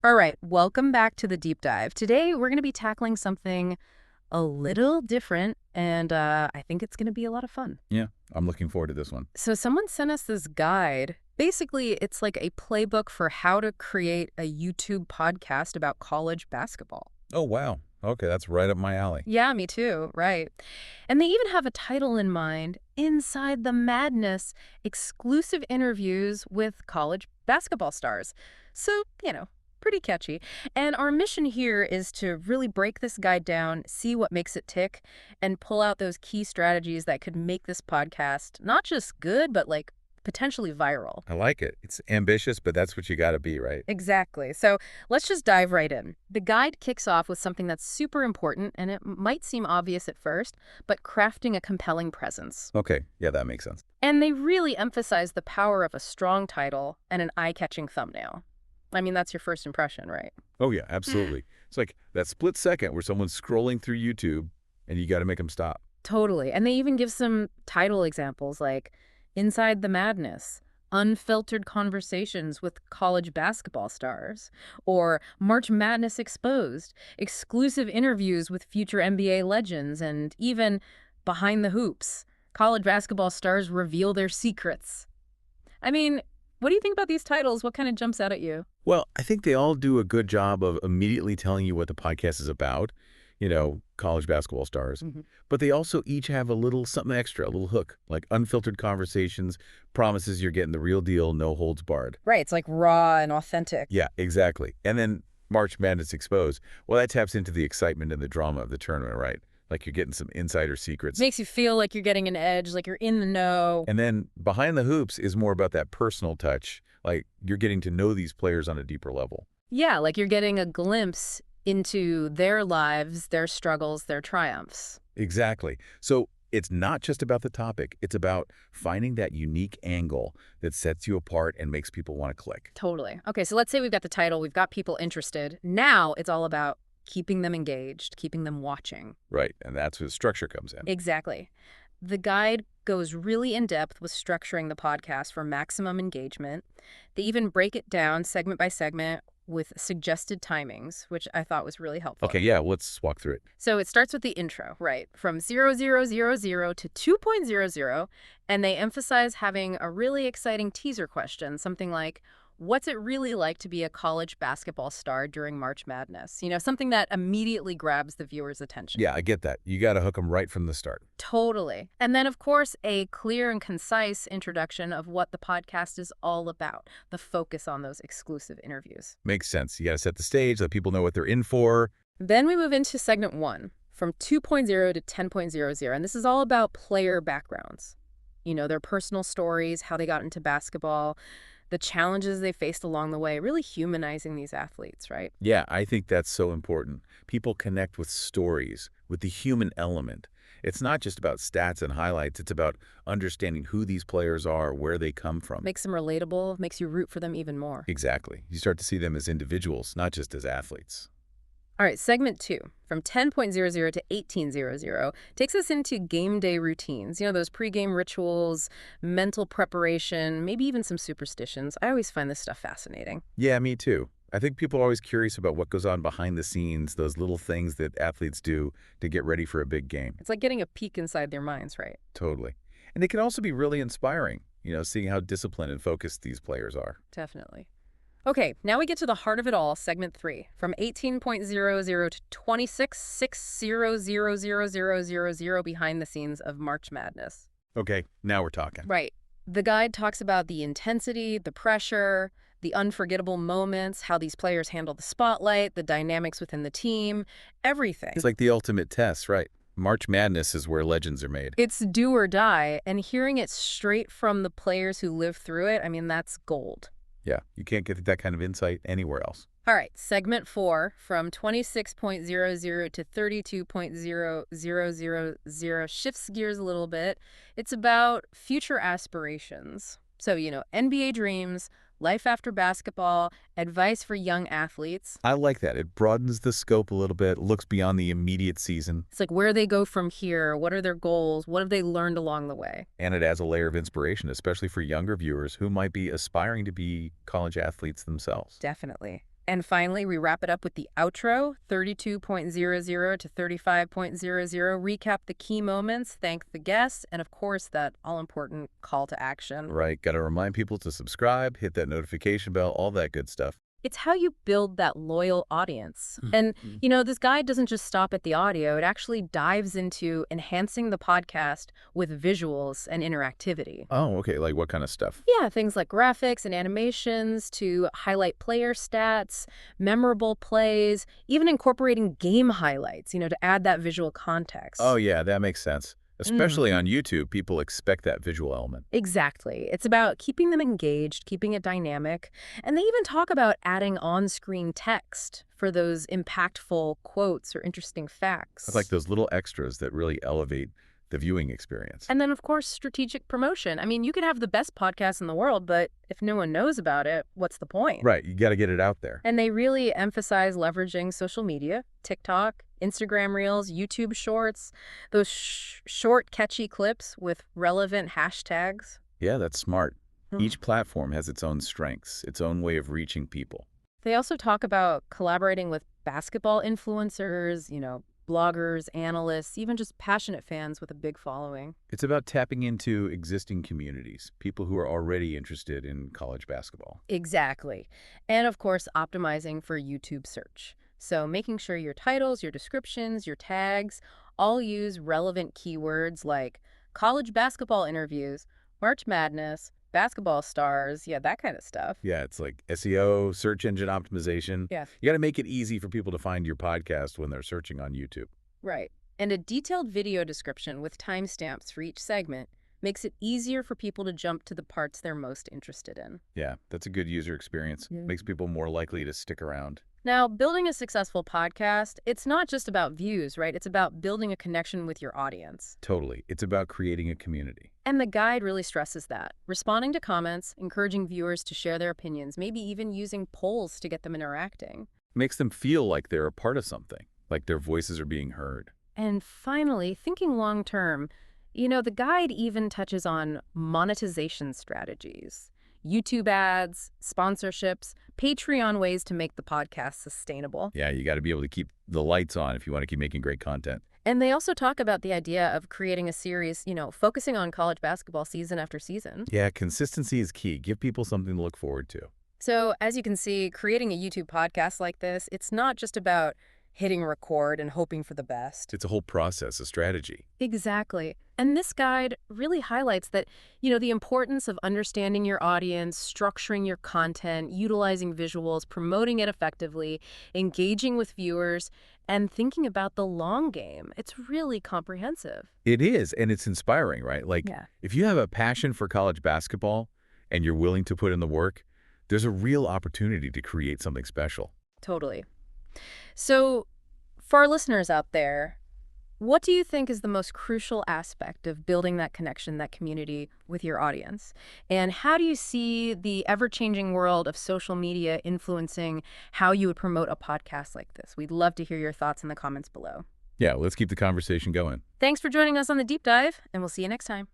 All right, welcome back to the deep dive. Today, we're going to be tackling something a little different, and I think it's going to be a lot of fun. Yeah, I'm looking forward to this one. So someone sent us this guide. Basically, it's like a playbook for how to create a YouTube podcast about college basketball. Oh, wow. Okay, that's right up my alley. Yeah, me too, right. And they even have a title in mind, Inside the Madness, exclusive interviews with college basketball stars. So, pretty catchy. And our mission here is to really break this guide down, see what makes it tick, and pull out those key strategies that could make this podcast not just good, but like potentially viral. I like it. It's ambitious, but that's what you got to be, right? Exactly. So let's just dive right in. The guide kicks off with something that's super important, and it might seem obvious at first, but crafting a compelling presence. Okay, yeah, that makes sense. And they really emphasize the power of a strong title and an eye-catching thumbnail. I mean, that's your first impression, right? Oh, yeah, absolutely. It's like that split second where someone's scrolling through YouTube and you got to make them stop. Totally. And they even give some title examples like Inside the Madness, Unfiltered Conversations with College Basketball Stars, or March Madness Exposed, exclusive interviews with future NBA legends, and even Behind the Hoops, college basketball stars reveal their secrets. I mean, what do you think about these titles? What kind of jumps out at you? Well, I think they all do a good job of immediately telling you what the podcast is about, college basketball stars. But they also each have a little something extra, a little hook, like unfiltered conversations, promises you're getting the real deal, no holds barred. Right, it's like raw and authentic. Yeah, exactly. And then March Madness Exposed, well, that taps into the excitement and the drama of the tournament, right? Like you're getting some insider secrets. Makes you feel like you're getting an edge, like you're in the know. And then Behind the Hoops is more about that personal touch, like you're getting to know these players on a deeper level. Yeah, like you're getting a glimpse into their lives, their struggles, their triumphs. Exactly. So it's not just about the topic. It's about finding that unique angle that sets you apart and makes people want to click. Totally. Okay, so let's say we've got the title, we've got people interested. Now it's all about keeping them engaged, keeping them watching. Right. And that's where the structure comes in. Exactly. The guide goes really in depth with structuring the podcast for maximum engagement. They even break it down segment by segment with suggested timings, which I thought was really helpful. Okay, yeah, let's walk through it. So it starts with the intro, right? From 0000 to 2.00, and they emphasize having a really exciting teaser question, something like, what's it really like to be a college basketball star during March Madness? Something that immediately grabs the viewer's attention. Yeah, I get that. You got to hook them right from the start. Totally. And then, of course, a clear and concise introduction of what the podcast is all about, the focus on those exclusive interviews. Makes sense. You got to set the stage, let people know what they're in for. Then we move into segment 1, from 2.0 to 10.00, and this is all about player backgrounds. Their personal stories, how they got into basketball, the challenges they faced along the way, really humanizing these athletes, right? Yeah, I think that's so important. People connect with stories, with the human element. It's not just about stats and highlights. It's about understanding who these players are, where they come from. Makes them relatable, makes you root for them even more. Exactly. You start to see them as individuals, not just as athletes. All right, segment 2, from 10.00 to 18.00, takes us into game day routines. Those pregame rituals, mental preparation, maybe even some superstitions. I always find this stuff fascinating. Yeah, me too. I think people are always curious about what goes on behind the scenes, those little things that athletes do to get ready for a big game. It's like getting a peek inside their minds, right? Totally. And they can also be really inspiring, seeing how disciplined and focused these players are. Definitely. Okay, now we get to the heart of it all, segment 3, from 18.00 to 26.6000000 behind the scenes of March Madness. Okay, now we're talking. Right. The guide talks about the intensity, the pressure, the unforgettable moments, how these players handle the spotlight, the dynamics within the team, everything. It's like the ultimate test, right? March Madness is where legends are made. It's do or die, and hearing it straight from the players who live through it, I mean, that's gold. Yeah, you can't get that kind of insight anywhere else. All right, segment 4, from 26.00 to 32.0000, shifts gears a little bit. It's about future aspirations. So, NBA dreams, life after basketball, advice for young athletes. I like that. It broadens the scope a little bit, looks beyond the immediate season. It's like where they go from here, what are their goals, what have they learned along the way? And it adds a layer of inspiration, especially for younger viewers who might be aspiring to be college athletes themselves. Definitely. And finally, we wrap it up with the outro, 32.00 to 35.00, recap the key moments, thank the guests, and of course, that all-important call to action. Right. Got to remind people to subscribe, hit that notification bell, all that good stuff. It's how you build that loyal audience. And, this guide doesn't just stop at the audio. It actually dives into enhancing the podcast with visuals and interactivity. Oh, okay. Like what kind of stuff? Yeah, things like graphics and animations to highlight player stats, memorable plays, even incorporating game highlights, to add that visual Oh, context. yeah, that makes sense. Especially on YouTube, people expect that visual element. Exactly. It's about keeping them engaged, keeping it dynamic, and they even talk about adding on-screen text for those impactful quotes or interesting It's like facts. those little extras that really elevate the viewing experience. And then, of course, strategic promotion. I mean, you could have the best podcast in the world, but if no one knows about it, what's the point? Right, you got to get it out there. And they really emphasize leveraging social media, TikTok, Instagram Reels, YouTube Shorts, those short, catchy clips with relevant hashtags. Yeah, that's smart. Mhm. Each platform has its own strengths, its own way of reaching people. They also talk about collaborating with basketball influencers, bloggers, analysts, even just passionate fans with a big following. It's about tapping into existing communities, people who are already interested in college basketball. Exactly. And of course, optimizing for YouTube search. So making sure your titles, your descriptions, your tags all use relevant keywords like college basketball interviews, March Madness, basketball stars, yeah, that kind of stuff. Yeah, it's like SEO, search engine optimization. Yeah, You got to make it easy for people to find your podcast when they're searching on YouTube. right. And a detailed video description with timestamps for each segment makes it easier for people to jump to the parts they're most interested in. Yeah, that's a good user experience. Yeah. Makes people more likely to stick around. Now, building a successful podcast, it's not just about views, right? It's about building a connection with your audience. Totally. It's about creating a community. And the guide really stresses that. Responding to comments, encouraging viewers to share their opinions, maybe even using polls to get them interacting. Makes them feel like they're a part of something, like their voices are being heard. And finally, thinking long term, the guide even touches on monetization strategies. YouTube ads, sponsorships, Patreon ways to make the podcast sustainable. Yeah, you got to be able to keep the lights on if you want to keep making great content. And they also talk about the idea of creating a series, focusing on college basketball season after season. Yeah, consistency is key. Give people something to look forward to. So as you can see, creating a YouTube podcast like this, it's not just about hitting record and hoping for the best. It's a whole process, a strategy. Exactly. And this guide really highlights that, the importance of understanding your audience, structuring your content, utilizing visuals, promoting it effectively, engaging with viewers, and thinking about the long game. It's really comprehensive. It is, and it's inspiring, right? Like, Yeah. if you have a passion for college basketball and you're willing to put in the work, there's a real opportunity to create something special. Totally. So, for our listeners out there, what do you think is the most crucial aspect of building that connection, that community with your audience? And how do you see the ever-changing world of social media influencing how you would promote a podcast like this? We'd love to hear your thoughts in the comments below. Yeah, let's keep the conversation going. Thanks for joining us on the Deep Dive, and we'll see you next time.